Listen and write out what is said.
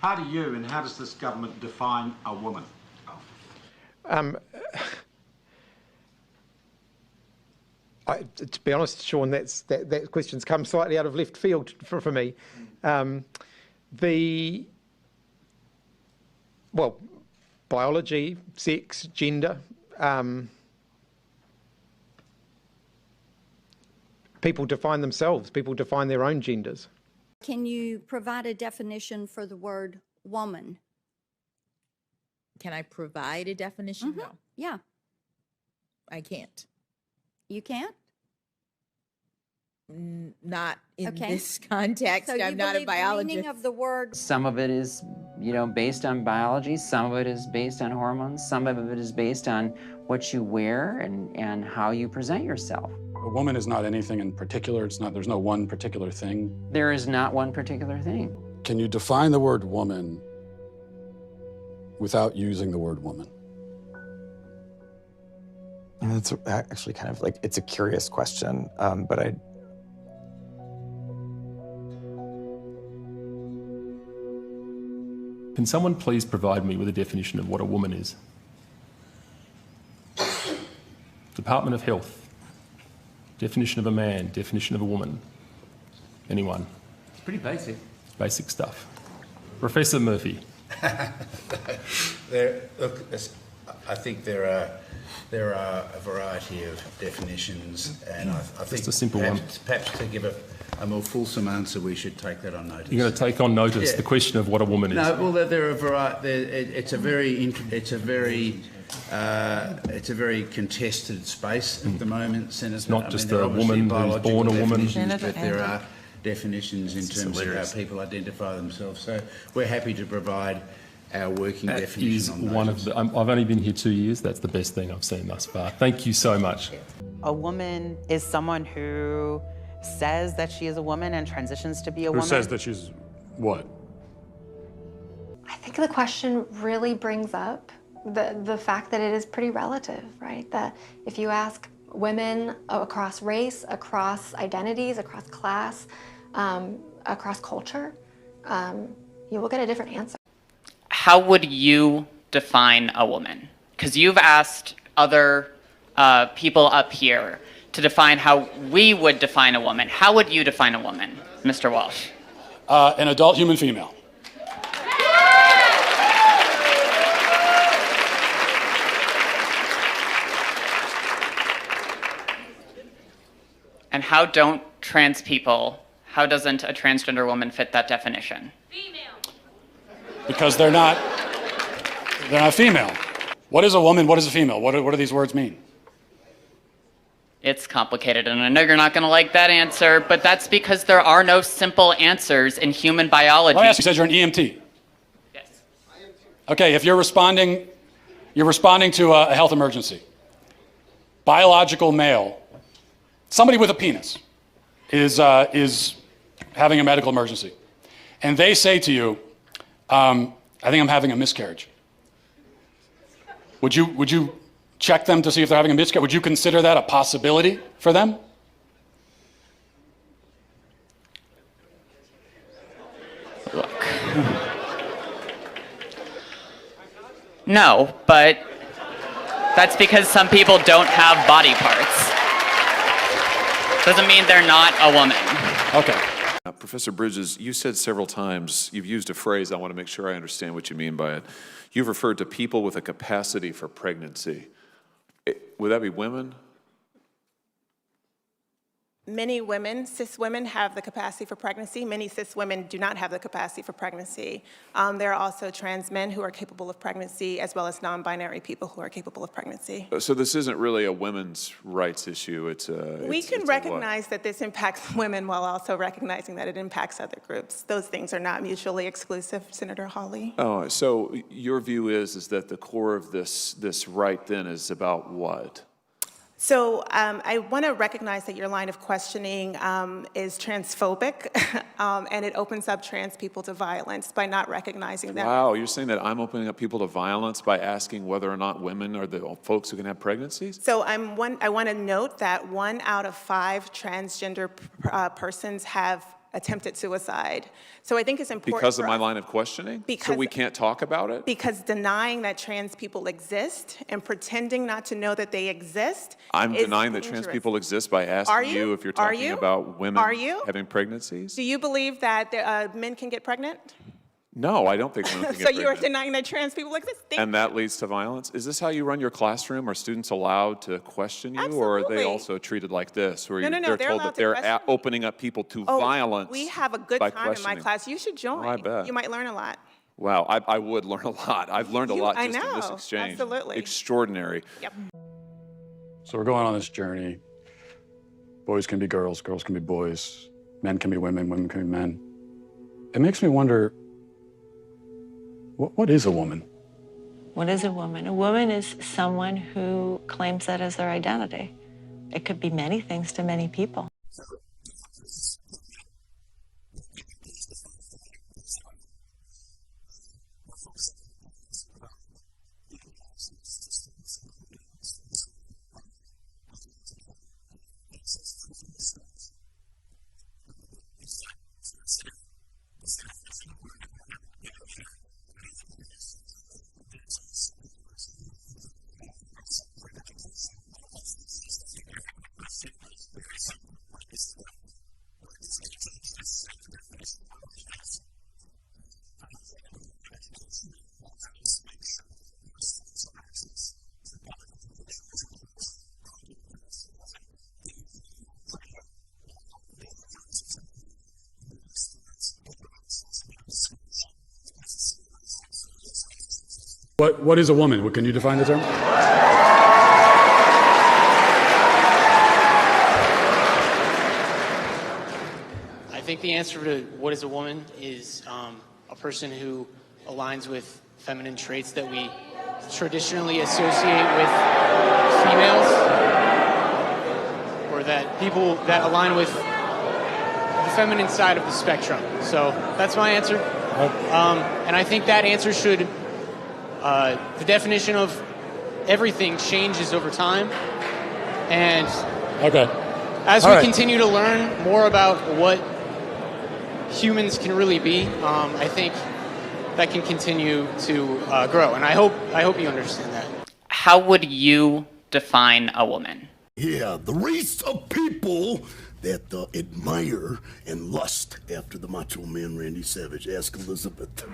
How do you and how does this government define a woman? To be honest, Sean, that question's come slightly out of left field for me. Well, biology, sex, gender. People define themselves. People define their own genders. Can you provide a definition for the word woman? Can I provide a definition? No, Yeah, I can't. you can't? Not in Okay. this context. So you I'm not a believe the biologist. meaning of the word Some of it is, based on biology. Some of it is based on hormones. Some of it is based on what you wear and how you present yourself. A woman is not anything in particular. There's no one particular thing. There is not one particular thing. Can you define the word woman without using the word woman? And it's actually kind of like, it's a curious question, but Can someone please provide me with a definition of what a woman is? Department of Health. Definition of a man, definition of a woman. Anyone? It's pretty basic. Basic stuff. Professor Murphy. I think there are a variety of definitions, and I think Just a simple one. Perhaps to give a more fulsome answer, we should take that on notice. You're going to take on notice the question of what a woman is. No, well, there are a variety. It's a very contested space at the moment, Senator. It's not just a woman who's born a woman. But there are definitions in terms of how people identify themselves. So we're happy to provide our working That definition is on one those. of the. I've only been here 2 years. That's the best thing I've seen thus far. Thank you so much. A woman is someone who says that she is a woman and transitions to be a woman. Who says that she's what? I think the question really brings up the fact that it is pretty relative, right? That if you ask women across race, across identities, across class, across culture, you will get a different answer. How would you define a woman? Because you've asked other people up here to define how we would define a woman. How would you define a woman, Mr. Walsh? An adult human female. And how don't trans people, how doesn't a transgender woman fit that definition? Because they're not female. What is a woman? What is a female? What do these words mean? It's complicated, and I know you're not going to like that answer, but that's because there are no simple answers in human biology. Let me ask you said you're an EMT. Yes. Okay, if you're responding to a health emergency. Biological male, somebody with a penis, is having a medical emergency, and they say to you, I think I'm having a miscarriage. Would you check them to see if they're having a miscarriage? Would you consider that a possibility for them? Look. No, but that's because some people don't have body parts. Doesn't mean they're not a woman. Okay. Professor Bridges, you said several times, you've used a phrase, I want to make sure I understand what you mean by it. You've referred to people with a capacity for pregnancy. Would that be women? Many women, cis women, have the capacity for pregnancy. Many cis women do not have the capacity for pregnancy. There are also trans men who are capable of pregnancy, as well as non-binary people who are capable of pregnancy. So this isn't really a women's rights issue. We can recognize that this impacts women while also recognizing that it impacts other groups. Those things are not mutually exclusive, Senator Hawley. Oh, so your view is that the core of this right then is about what? So I want to recognize that your line of questioning is transphobic, and it opens up trans people to violence by not recognizing them. Wow, you're saying that I'm opening up people to violence by asking whether or not women are the folks who can have pregnancies? So I want to note that 1 out of 5 transgender persons have attempted suicide. So I think it's important Because of for my us- line of questioning? So Because- we can't talk about it? because denying that trans people exist and pretending not to know that they exist I'm is denying that trans dangerous. people exist by Are asking you? you if you're Are talking you? about women Are you? having pregnancies. Do you believe that men can get pregnant? No, I don't think women can get So you are pregnant. denying that trans people exist? And that leads to violence? Is this how you run your classroom? Are students allowed to question you? Or are they Absolutely. also treated like this, where No, no, no, they're they're told allowed that to they're question. opening up people to Oh, violence we have a good by time in my questioning? class. You should join. I bet. You might learn a lot. Wow, I would learn a lot. I've learned a lot I just in this know, exchange. absolutely. Extraordinary. Yep. So we're going on this journey. Boys can be girls, girls can be boys, men can be women, women can be men. It makes me wonder, what is a woman? What is a woman? A woman is someone who claims that as their identity. It could be many things to many people. What is a woman? Can you define the term? I think the answer to what is a woman is a person who aligns with feminine traits that we traditionally associate with females, or that people that align with the feminine side of the spectrum. So that's my answer. And I think that answer should, the definition of everything changes over time. And as we continue to learn more about what humans can really be, I think that can continue to grow. And I hope you understand that. How would you define a woman? Yeah, the race of people that admire and lust after the macho man Randy Savage. Ask Elizabeth.